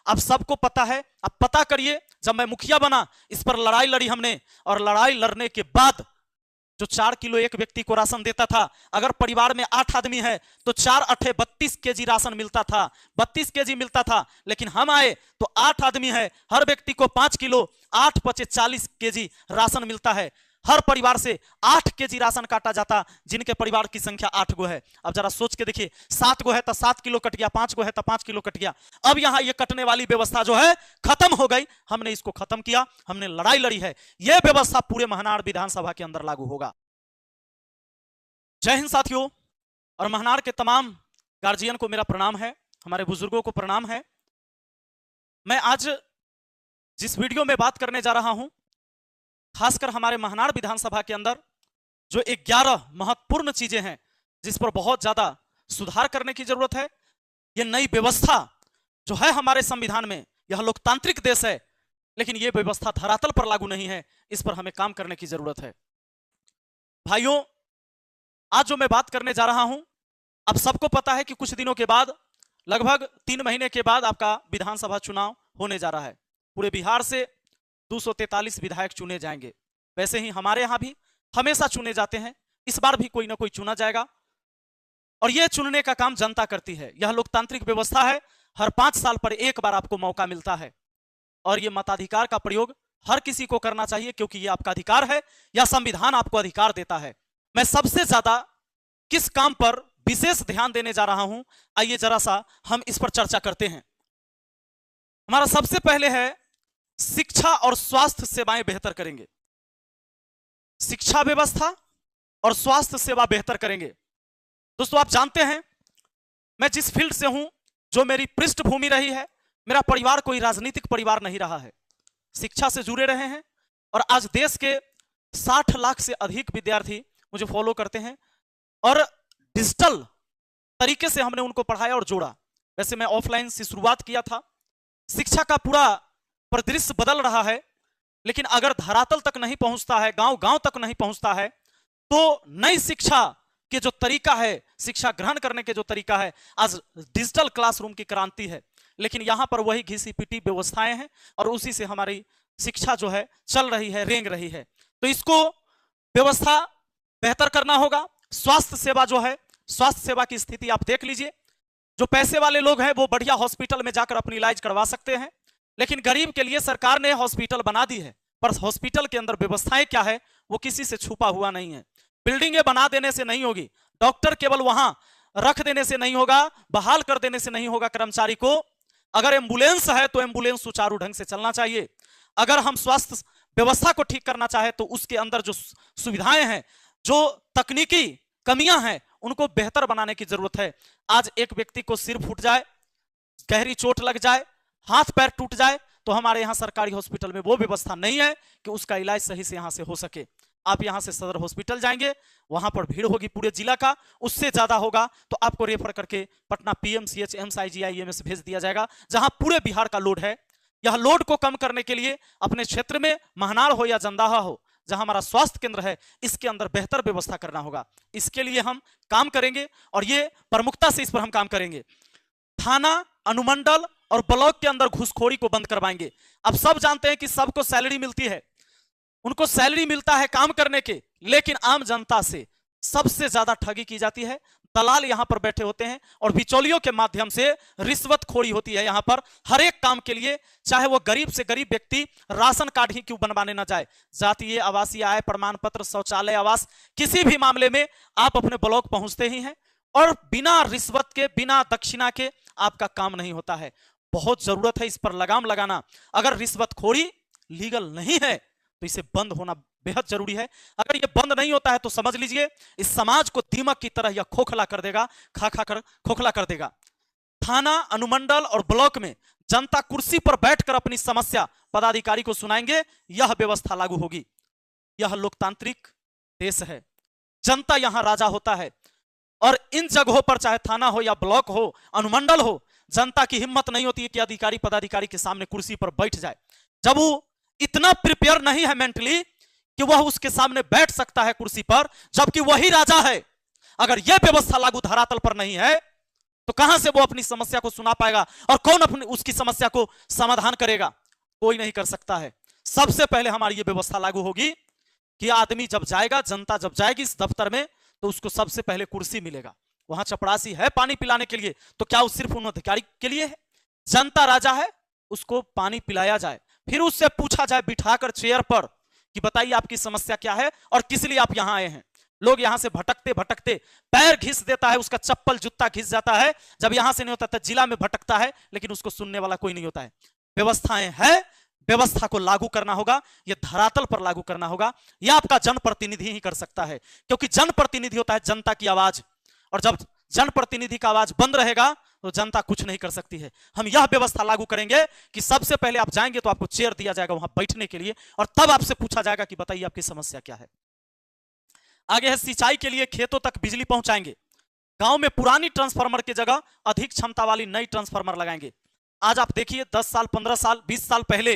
आप सबको पता है, आप पता करिए, जब मैं मुखिया बना इस पर लड़ाई लड़ी हमने, और लड़ाई लड़ने के बाद जो 4 किलो एक व्यक्ति को राशन देता था, अगर परिवार में 8 आदमी है तो 4 अठे 32 केजी राशन मिलता था, 32 केजी मिलता था। लेकिन हम आए तो 8 आदमी है, हर व्यक्ति को 5 किलो, 8 पचे 40 केजी राशन मिलता है। हर परिवार से 8 केजी राशन काटा जाता, जिनके परिवार की संख्या 8 गो है। अब जरा सोच के देखिए, 7 गो है तो 7 किलो कट गया, 5 गो है तो 5 किलो कट गया। अब यहां ये कटने वाली व्यवस्था जो है खत्म हो गई, हमने इसको खत्म किया, हमने लड़ाई लड़ी है। यह व्यवस्था पूरे महनार विधानसभा के अंदर लागू होगा। जय हिंद साथियों, और महनार के तमाम गार्जियन को मेरा प्रणाम है, हमारे बुजुर्गों को प्रणाम है। मैं आज जिस वीडियो में बात करने जा रहा हूं, खासकर हमारे महनार विधानसभा के अंदर जो 11 महत्वपूर्ण चीजें हैं जिस पर बहुत ज्यादा सुधार करने की जरूरत है। यह नई व्यवस्था जो है हमारे संविधान में, यह लोकतांत्रिक देश है, लेकिन यह व्यवस्था धरातल पर लागू नहीं है, इस पर हमें काम करने की जरूरत है। भाइयों, आज जो मैं बात करने जा रहा हूं, आप सबको पता है कि कुछ दिनों के बाद, लगभग 3 महीने के बाद आपका विधानसभा चुनाव होने जा रहा है। पूरे बिहार से 243 विधायक चुने जाएंगे। वैसे ही हमारे यहां भी हमेशा चुने जाते हैं, इस बार भी कोई ना कोई चुना जाएगा, और यह चुनने का काम जनता करती है। यह लोकतांत्रिक व्यवस्था है, हर 5 साल पर एक बार आपको मौका मिलता है, और यह मताधिकार का प्रयोग हर किसी को करना चाहिए, क्योंकि यह आपका अधिकार है, यह संविधान आपको अधिकार देता है। मैं सबसे ज्यादा किस काम पर विशेष ध्यान देने जा रहा हूं, आइए जरा सा हम इस पर चर्चा करते हैं। हमारा सबसे पहले है शिक्षा और स्वास्थ्य सेवाएं बेहतर करेंगे। शिक्षा व्यवस्था और स्वास्थ्य सेवा बेहतर करेंगे। दोस्तों, आप जानते हैं मैं जिस फील्ड से हूं, जो मेरी पृष्ठभूमि रही है, मेरा परिवार कोई राजनीतिक परिवार नहीं रहा है। शिक्षा से जुड़े रहे हैं, और आज देश के 60 लाख से अधिक विद्यार्थी मुझे फॉलो करते हैं, और डिजिटल तरीके से हमने उनको पढ़ाया और जोड़ा। वैसे मैं ऑफलाइन से शुरुआत किया था। शिक्षा का पूरा परिदृश्य बदल रहा है, लेकिन अगर धरातल तक नहीं पहुंचता है, गांव गांव तक नहीं पहुंचता है, तो नई शिक्षा के जो तरीका है, शिक्षा ग्रहण करने के जो तरीका है, आज डिजिटल क्लासरूम की क्रांति है, लेकिन यहां पर वही घिसी पिटी व्यवस्थाएं हैं, और उसी से हमारी शिक्षा जो है चल रही है, रेंग रही है। तो इसको व्यवस्था बेहतर करना होगा। स्वास्थ्य सेवा जो है, स्वास्थ्य सेवा की स्थिति आप देख लीजिए। जो पैसे वाले लोग हैं वो बढ़िया हॉस्पिटल में जाकर अपनी इलाज करवा सकते हैं, लेकिन गरीब के लिए सरकार ने हॉस्पिटल बना दी है, पर हॉस्पिटल के अंदर व्यवस्थाएं क्या है वो किसी से छुपा हुआ नहीं है। बिल्डिंगें बना देने से नहीं होगी, डॉक्टर केवल वहां रख देने से नहीं होगा, बहाल कर देने से नहीं होगा कर्मचारी को। अगर एम्बुलेंस है तो एम्बुलेंस सुचारू ढंग से चलना चाहिए। अगर हम स्वास्थ्य व्यवस्था को ठीक करना चाहे तो उसके अंदर जो सुविधाएं हैं, जो तकनीकी कमियां हैं, उनको बेहतर बनाने की जरूरत है। आज एक व्यक्ति को सिर फूट जाए, गहरी चोट लग जाए, हाथ पैर टूट जाए, तो हमारे यहां सरकारी हॉस्पिटल में वो व्यवस्था नहीं है कि उसका इलाज सही से यहां से हो सके। आप यहां से सदर हॉस्पिटल जाएंगे, वहां पर भीड़ होगी पूरे जिला का, उससे ज्यादा होगा तो आपको रेफर करके पटना पीएमसीएच, एम्स भेज दिया जाएगा, जहां पूरे बिहार का लोड है। यह लोड को कम करने के लिए अपने क्षेत्र में महनार हो या जंदाहा हो, जहां हमारा स्वास्थ्य केंद्र है, इसके अंदर बेहतर व्यवस्था करना होगा। इसके लिए हम काम करेंगे, और ये प्रमुखता से इस पर हम काम करेंगे। थाना, अनुमंडल और ब्लॉक के अंदर घूसखोरी को बंद करवाएंगे। अब सब जानते हैं कि सबको सैलरी मिलती है, उनको सैलरी मिलता है काम करने के, लेकिन आम जनता से सबसे ज्यादा ठगी की जाती है। दलाल यहां पर बैठे होते हैं, और बिचौलियों के माध्यम से रिश्वतखोरी होती है यहां पर हर एक काम के लिए, चाहे वो गरीब से गरीब व्यक्ति राशन कार्ड ही क्यों बनवाने ना जाए, जातीय, आवासीय, आय प्रमाण पत्र, शौचालय, आवास, किसी भी मामले में आप अपने ब्लॉक पहुंचते ही हैं, और बिना रिश्वत के, बिना दक्षिणा के आपका काम नहीं होता है। बहुत जरूरत है इस पर लगाम लगाना। अगर रिश्वतखोरी लीगल नहीं है तो इसे बंद होना बेहद जरूरी है। अगर ये बंद नहीं होता है तो समझ लीजिए इस समाज को दीमक की तरह यह खोखला कर देगा, खा खा कर खोखला कर देगा। थाना, अनुमंडल और ब्लॉक में जनता कुर्सी पर बैठकर अपनी समस्या पदाधिकारी को सुनाएंगे, यह व्यवस्था लागू होगी। यह लोकतांत्रिक देश है, जनता यहां राजा होता है, और इन जगहों पर चाहे थाना हो या ब्लॉक हो, अनुमंडल हो, जनता की हिम्मत नहीं होती है कि अधिकारी पदाधिकारी के सामने कुर्सी पर बैठ जाए। जब वो इतना प्रिपेयर नहीं है मेंटली कि वह उसके सामने बैठ सकता है कुर्सी पर, जबकि वही राजा है। अगर यह व्यवस्था लागू धरातल पर नहीं है तो कहां से वो अपनी समस्या को सुना पाएगा और कौन अपनी उसकी समस्या को समाधान करेगा? कोई नहीं कर सकता है। सबसे पहले हमारी ये व्यवस्था लागू होगी कि आदमी जब जाएगा, जनता जब जाएगी इस दफ्तर में, तो उसको सबसे पहले कुर्सी मिलेगा। वहां चपरासी है पानी पिलाने के लिए, तो क्या वो सिर्फ उन अधिकारी के लिए है? जनता राजा है, उसको पानी पिलाया जाए, फिर उससे पूछा जाए बिठाकर चेयर पर कि बताइए आपकी समस्या क्या है और किस लिए आप यहां आए हैं। लोग यहां से भटकते भटकते पैर घिस देता है, उसका चप्पल जूता घिस जाता है। जब यहां से नहीं होता तो जिला में भटकता है, लेकिन उसको सुनने वाला कोई नहीं होता है। व्यवस्थाएं हैं, व्यवस्था को लागू करना होगा, यह धरातल पर लागू करना होगा। यह आपका जनप्रतिनिधि ही कर सकता है, क्योंकि जनप्रतिनिधि होता है जनता की आवाज, और जब जनप्रतिनिधि का आवाज बंद रहेगा तो जनता कुछ नहीं कर सकती है। हम यह व्यवस्था लागू करेंगे कि सबसे पहले आप जाएंगे तो आपको चेयर दिया जाएगा वहां बैठने के लिए, और तब आपसे पूछा जाएगा कि बताइए आपकी समस्या क्या है। आगे है सिंचाई के लिए खेतों तक बिजली पहुंचाएंगे। गांव में पुरानी ट्रांसफार्मर की जगह अधिक क्षमता वाली नई ट्रांसफार्मर लगाएंगे। आज आप देखिए 10 साल 15 साल 20 साल पहले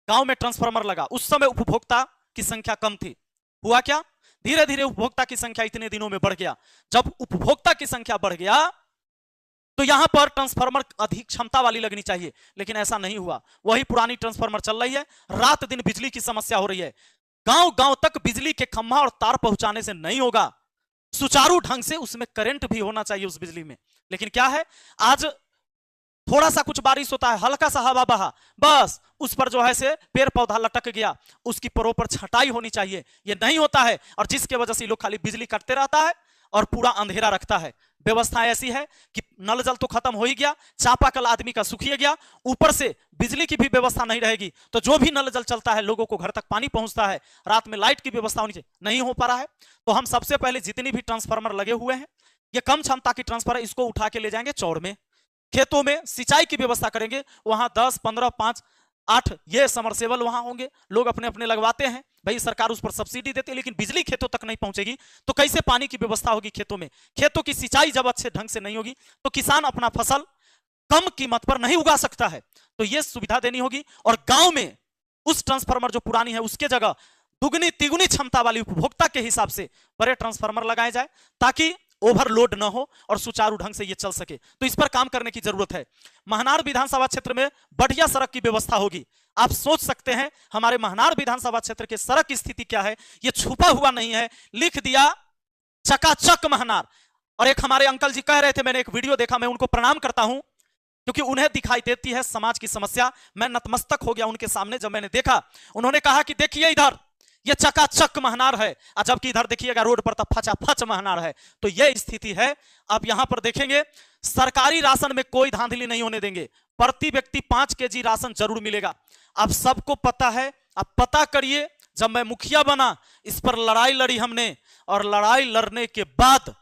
गांव में ट्रांसफार्मर लगा, उस समय उपभोक्ता की संख्या कम थी। हुआ क्या? धीरे धीरे उपभोक्ता की संख्या इतने दिनों में बढ़ गया। जब उपभोक्ता की संख्या बढ़ गया तो यहां पर ट्रांसफार्मर अधिक क्षमता वाली लगनी चाहिए, लेकिन ऐसा नहीं हुआ। वही पुरानी ट्रांसफार्मर चल रही है, रात दिन बिजली की समस्या हो रही है। गांव गांव तक बिजली के खंभा और तार पहुंचाने से नहीं होगा, सुचारू ढंग से उसमें करंट भी होना चाहिए उस बिजली में। लेकिन क्या है, आज थोड़ा सा कुछ बारिश होता है, हल्का सा हवा बहा, बस उस पर जो है से पेड़ पौधा लटक गया, उसकी प्रॉपर छटाई होनी चाहिए, ये नहीं होता है। और जिसके वजह से लोग खाली बिजली काटते रहता है और पूरा अंधेरा रखता है। व्यवस्था ऐसी है कि नल जल तो खत्म हो ही गया, चापाकल आदमी का सूखिए गया, ऊपर से बिजली की भी व्यवस्था नहीं रहेगी, तो जो भी नल जल चलता है लोगों को घर तक पानी पहुंचता है, रात में लाइट की व्यवस्था होनी चाहिए, नहीं हो पा रहा है। तो हम सबसे पहले जितनी भी ट्रांसफार्मर लगे हुए हैं, ये कम क्षमता की ट्रांसफार्मर, इसको उठा के ले जाएंगे चौड़ में। खेतों में सिंचाई की व्यवस्था करेंगे, वहां 10 15 5 8 ये समरसेबल वहां होंगे, लोग अपने अपने लगवाते हैं, भाई सरकार उस पर सब्सिडी देती है, लेकिन बिजली खेतों तक नहीं पहुंचेगी तो कैसे पानी की व्यवस्था होगी खेतों में? खेतों की सिंचाई जब अच्छे ढंग से नहीं होगी तो किसान अपना फसल कम कीमत पर नहीं उगा सकता है। तो यह सुविधा देनी होगी, और गांव में उस ट्रांसफार्मर जो पुरानी है उसके जगह दुगनी तिगुनी क्षमता वाली उपभोक्ता के हिसाब से बड़े ट्रांसफार्मर लगाए जाए, ताकि ओवरलोड न हो और सुचारू ढंग से ये चल सके। तो इस पर काम करने की जरूरत है। महनार विधानसभा क्षेत्र में बढ़िया सड़क की व्यवस्था होगी। आप सोच सकते हैं हमारे महनार विधानसभा क्षेत्र के सड़क की स्थिति क्या है, ये छुपा हुआ नहीं है, लिख दिया चकाचक महनार। और एक हमारे अंकल जी कह रहे थे, मैंने एक वीडियो देखा, मैं उनको प्रणाम करता हूं क्योंकि उन्हें दिखाई देती है समाज की समस्या। मैं नतमस्तक हो गया उनके सामने जब मैंने देखा। उन्होंने कहा कि देखिए इधर ये चकाचक महनार है, जबकि इधर देखिएगा रोड पर तो फचाफच महनार है। तो ये स्थिति है। आप यहां पर देखेंगे सरकारी राशन में कोई धांधली नहीं होने देंगे, प्रति व्यक्ति 5 केजी राशन जरूर मिलेगा। आप सबको पता है, आप पता करिए, जब मैं मुखिया बना इस पर लड़ाई लड़ी हमने, और लड़ाई लड़ने के बाद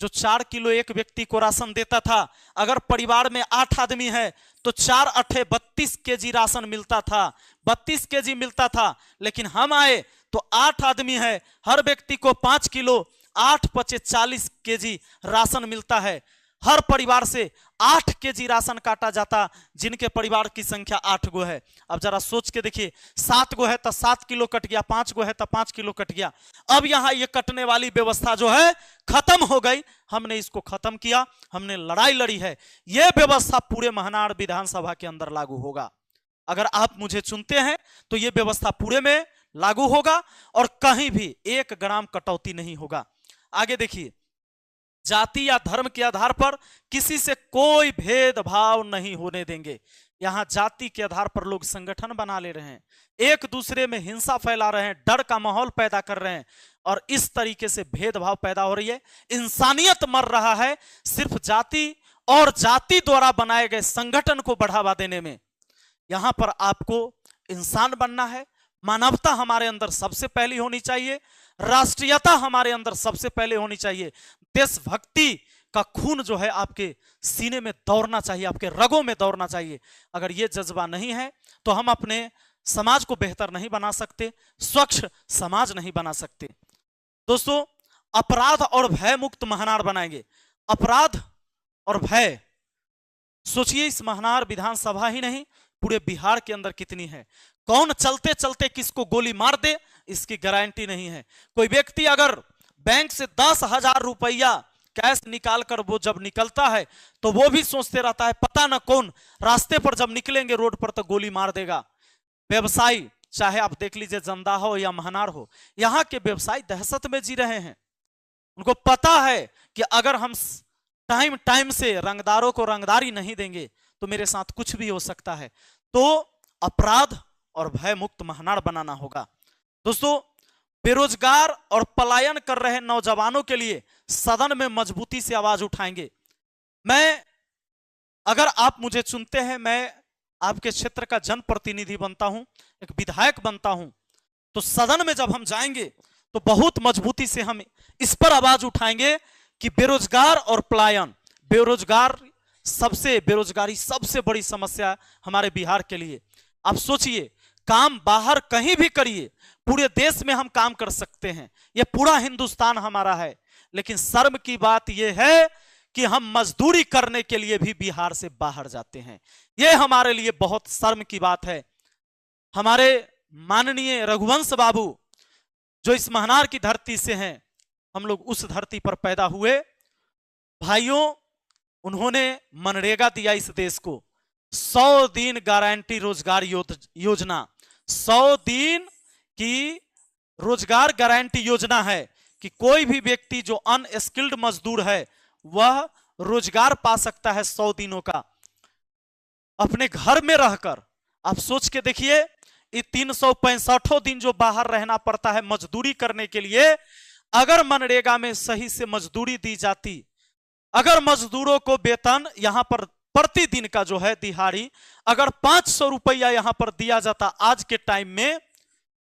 जो 4 किलो एक व्यक्ति को राशन देता था, अगर परिवार में 8 आदमी है तो 4 अठे 32 केजी राशन मिलता था, 32 केजी मिलता था। लेकिन हम आए तो 8 आदमी है, हर व्यक्ति को 5 किलो, 8 पचे 40 केजी राशन मिलता है। हर परिवार से 8 केजी राशन काटा जाता, जिनके परिवार की संख्या 8 गो है। अब जरा सोच के देखिए, 7 गो है तो 7 किलो कट गया, 5 गो है तो 5 किलो कट गया। अब यहां ये कटने वाली व्यवस्था जो है खत्म हो गई। हमने इसको खत्म किया, हमने लड़ाई लड़ी है। यह व्यवस्था पूरे महनार विधानसभा के अंदर लागू होगा। अगर आप मुझे चुनते हैं तो यह व्यवस्था पूरे में लागू होगा और कहीं भी 1 ग्राम कटौती नहीं होगा। आगे देखिए, जाति या धर्म के आधार पर किसी से कोई भेदभाव नहीं होने देंगे। यहां जाति के आधार पर लोग संगठन बना ले रहे हैं, एक दूसरे में हिंसा फैला रहे हैं, डर का माहौल पैदा कर रहे हैं, और इस तरीके से भेदभाव पैदा हो रही है। इंसानियत मर रहा है सिर्फ जाति और जाति द्वारा बनाए गए संगठन को बढ़ावा देने में। यहां पर आपको इंसान बनना है, मानवता हमारे अंदर सबसे पहली होनी चाहिए, राष्ट्रीयता हमारे अंदर सबसे पहले होनी चाहिए, देशभक्ति का खून जो है आपके सीने में दौड़ना चाहिए, आपके रगों में दौड़ना चाहिए। अगर ये जज्बा नहीं है तो हम अपने समाज को बेहतर नहीं बना सकते, स्वच्छ समाज नहीं बना सकते। दोस्तों, अपराध और भय मुक्त महनार बनाएंगे। अपराध और भय, सोचिए इस महनार विधानसभा ही नहीं पूरे बिहार के अंदर कितनी है। कौन चलते चलते किसको गोली मार दे इसकी गारंटी नहीं है। कोई व्यक्ति अगर बैंक से 10,000 रुपया कैश निकाल कर वो जब निकलता है तो वो भी सोचते रहता है पता न कौन रास्ते पर जब निकलेंगे रोड पर तो गोली मार देगा। व्यवसायी चाहे आप देख लीजिए जंदा हो या महनार हो, यहाँ के व्यवसायी दहशत में जी रहे हैं। उनको पता है कि अगर हम टाइम टाइम से रंगदारों को रंगदारी नहीं देंगे तो मेरे साथ कुछ भी हो सकता है। तो अपराध और भय मुक्त महनार बनाना होगा। दोस्तों, बेरोजगार और पलायन कर रहे नौजवानों के लिए सदन में मजबूती से आवाज उठाएंगे। अगर आप मुझे चुनते हैं, मैं आपके क्षेत्र का जनप्रतिनिधि बनता हूं, एक विधायक बनता हूं, तो सदन में जब हम जाएंगे तो बहुत मजबूती से हम इस पर आवाज उठाएंगे कि बेरोजगार और पलायन, बेरोजगारी सबसे बड़ी समस्या हमारे बिहार के लिए। आप सोचिए, काम बाहर कहीं भी करिए, पूरे देश में हम काम कर सकते हैं, यह पूरा हिंदुस्तान हमारा है, लेकिन शर्म की बात यह है कि हम मजदूरी करने के लिए भी बिहार से बाहर जाते हैं। यह हमारे लिए बहुत शर्म की बात है। हमारे माननीय रघुवंश बाबू जो इस महनार की धरती से हैं, हम लोग उस धरती पर पैदा हुए। भाइयों, उन्होंने मनरेगा दिया इस देश को, 100 दिन गारंटी रोजगार योजना, 100 दिन की रोजगार गारंटी योजना है कि कोई भी व्यक्ति जो अनस्किल्ड मजदूर है वह रोजगार पा सकता है 100 दिनों का अपने घर में रहकर। आप सोच के देखिए, ये 365 दिन जो बाहर रहना पड़ता है मजदूरी करने के लिए, अगर मनरेगा में सही से मजदूरी दी जाती, अगर मजदूरों को वेतन यहां पर प्रतिदिन का जो है दिहाड़ी अगर 500 रुपया यहां पर दिया जाता आज के टाइम में,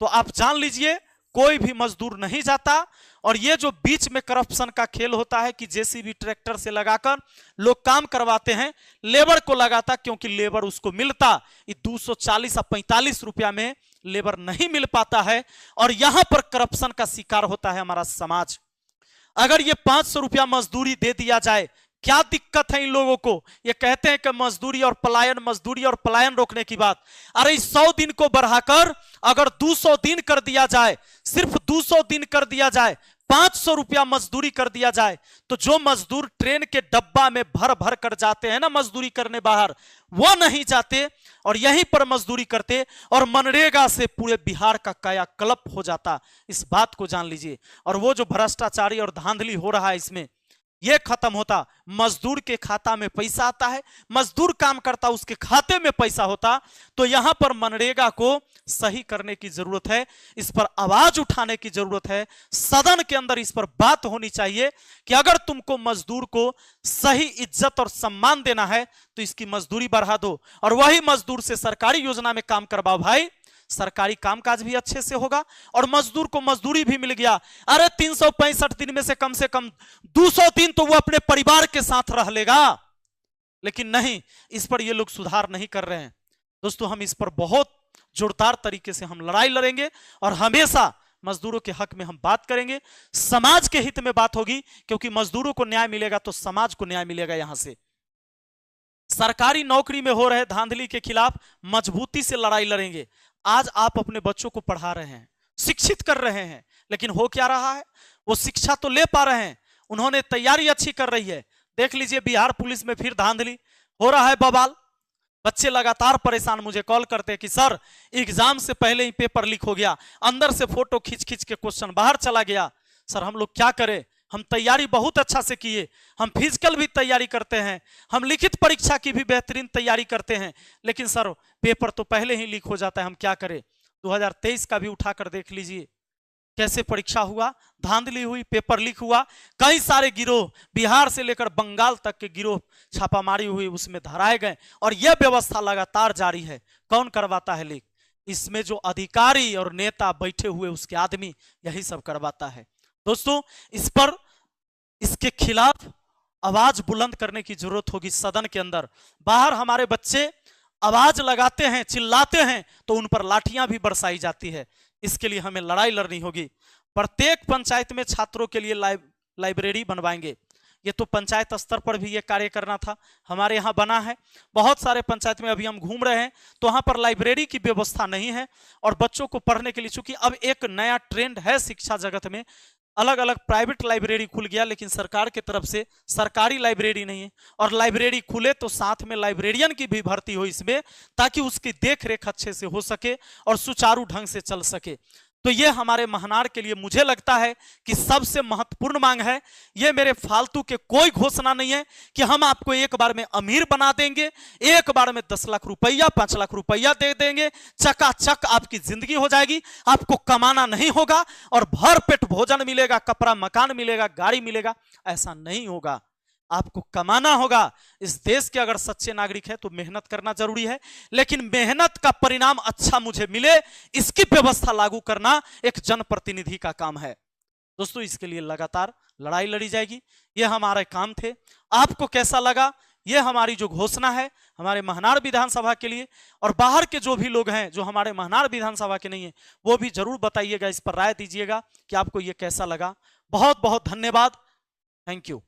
तो आप जान लीजिए कोई भी मजदूर नहीं जाता। और ये जो बीच में करप्शन का खेल होता है कि जेसीबी ट्रैक्टर से लगाकर लोग काम करवाते हैं, लेबर को लगाता, क्योंकि लेबर उसको मिलता 240 या 45 रुपया में लेबर नहीं मिल पाता है, और यहां पर करप्शन का शिकार होता है हमारा समाज। अगर ये 500 रुपया मजदूरी दे दिया जाए, क्या दिक्कत है इन लोगों को? ये कहते हैं कि मजदूरी और पलायन रोकने की बात। अरे 100 दिन को बढ़ाकर अगर 200 दिन कर दिया जाए, सिर्फ 200 दिन कर दिया जाए, 500 रुपया मजदूरी कर दिया जाए, तो जो मजदूर ट्रेन के डब्बा में भर भर कर जाते हैं ना मजदूरी करने बाहर, वो नहीं जाते और यहीं पर मजदूरी करते, और मनरेगा से पूरे बिहार का कायाकल्प हो जाता। इस बात को जान लीजिए। और वो जो भ्रष्टाचारी और धांधली हो रहा है इसमें, यह खत्म होता, मजदूर के खाता में पैसा आता है, मजदूर काम करता उसके खाते में पैसा होता। तो यहां पर मनरेगा को सही करने की जरूरत है, इस पर आवाज उठाने की जरूरत है। सदन के अंदर इस पर बात होनी चाहिए कि अगर तुमको मजदूर को सही इज्जत और सम्मान देना है तो इसकी मजदूरी बढ़ा दो, और वही मजदूर से सरकारी योजना में काम करवाओ। भाई, सरकारी कामकाज भी अच्छे से होगा और मजदूर को मजदूरी भी मिल गया। अरे 365 दिन में से कम 200 दिन तो वो अपने परिवार के साथ रह लेगा, लेकिन नहीं, इस पर ये लोग सुधार नहीं कर रहे हैं। दोस्तों, हम इस पर बहुत जोरदार तरीके से हम लड़ाई लड़ेंगे और हमेशा मजदूरों के हक में हम बात करेंगे। समाज के हित में बात होगी, क्योंकि मजदूरों को न्याय मिलेगा तो समाज को न्याय मिलेगा। यहां से सरकारी नौकरी में हो रहे धांधली के खिलाफ मजबूती से लड़ाई लड़ेंगे। आज आप अपने बच्चों को पढ़ा रहे हैं, शिक्षित कर रहे हैं, लेकिन हो क्या रहा है? वो शिक्षा तो ले पा रहे हैं, उन्होंने तैयारी अच्छी कर रही है। देख लीजिए, बिहार पुलिस में फिर धांधली हो रहा है, बवाल। बच्चे लगातार परेशान मुझे कॉल करते हैं कि सर, एग्जाम से पहले ही पेपर लीक हो गया, अंदर से फोटो खींच खींच के क्वेश्चन बाहर चला गया। सर, हम लोग क्या करें? हम तैयारी बहुत अच्छा से किए, हम फिजिकल भी तैयारी करते हैं, हम लिखित परीक्षा की भी बेहतरीन तैयारी करते हैं, लेकिन सर पेपर तो पहले ही लीक हो जाता है, हम क्या करें? 2023 का भी उठाकर देख लीजिए कैसे परीक्षा हुआ, धांधली हुई, पेपर लीक हुआ। कई सारे गिरोह, बिहार से लेकर बंगाल तक के गिरोह छापामारी हुई, उसमें धराए गए, और यह व्यवस्था लगातार जारी है। कौन करवाता है लीक? इसमें जो अधिकारी और नेता बैठे हुए उसके आदमी यही सब करवाता है। दोस्तों, इस पर, इसके खिलाफ आवाज बुलंद करने की जरूरत होगी सदन के अंदर। बाहर हमारे बच्चे आवाज लगाते हैं, चिल्लाते हैं, तो उन पर लाठियां भी बरसाई जाती है। इसके लिए हमें लड़ाई लड़नी होगी। प्रत्येक पंचायत में छात्रों के लिए लाइब्रेरी बनवाएंगे। ये तो पंचायत स्तर पर भी ये कार्य करना था, हमारे यहाँ बना है। बहुत सारे पंचायत में अभी हम घूम रहे हैं तो वहाँ पर लाइब्रेरी की व्यवस्था नहीं है, और बच्चों को पढ़ने के लिए, चूंकि अब एक नया ट्रेंड है शिक्षा जगत में, अलग अलग प्राइवेट लाइब्रेरी खुल गया, लेकिन सरकार की तरफ से सरकारी लाइब्रेरी नहीं है। और लाइब्रेरी खुले तो साथ में लाइब्रेरियन की भी भर्ती हो इसमें, ताकि उसकी देख रेख अच्छे से हो सके और सुचारू ढंग से चल सके। तो ये हमारे महनार के लिए मुझे लगता है कि सबसे महत्वपूर्ण मांग है। ये मेरे फालतू के कोई घोषणा नहीं है कि हम आपको एक बार में अमीर बना देंगे, एक बार में 10 लाख रुपया 5 लाख रुपया दे देंगे, चकाचक आपकी जिंदगी हो जाएगी, आपको कमाना नहीं होगा और भर पेट भोजन मिलेगा, कपड़ा मकान मिलेगा, गाड़ी मिलेगा। ऐसा नहीं होगा, आपको कमाना होगा। इस देश के अगर सच्चे नागरिक है तो मेहनत करना जरूरी है, लेकिन मेहनत का परिणाम अच्छा मुझे मिले, इसकी व्यवस्था लागू करना एक जनप्रतिनिधि का काम है। दोस्तों, इसके लिए लगातार लड़ाई लड़ी जाएगी। ये हमारे काम थे। आपको कैसा लगा? ये हमारी जो घोषणा है हमारे महनार विधानसभा के लिए, और बाहर के जो भी लोग हैं जो हमारे महनार विधानसभा के नहीं है, वो भी जरूर बताइएगा, इस पर राय दीजिएगा कि आपको ये कैसा लगा। बहुत बहुत धन्यवाद। Thank you.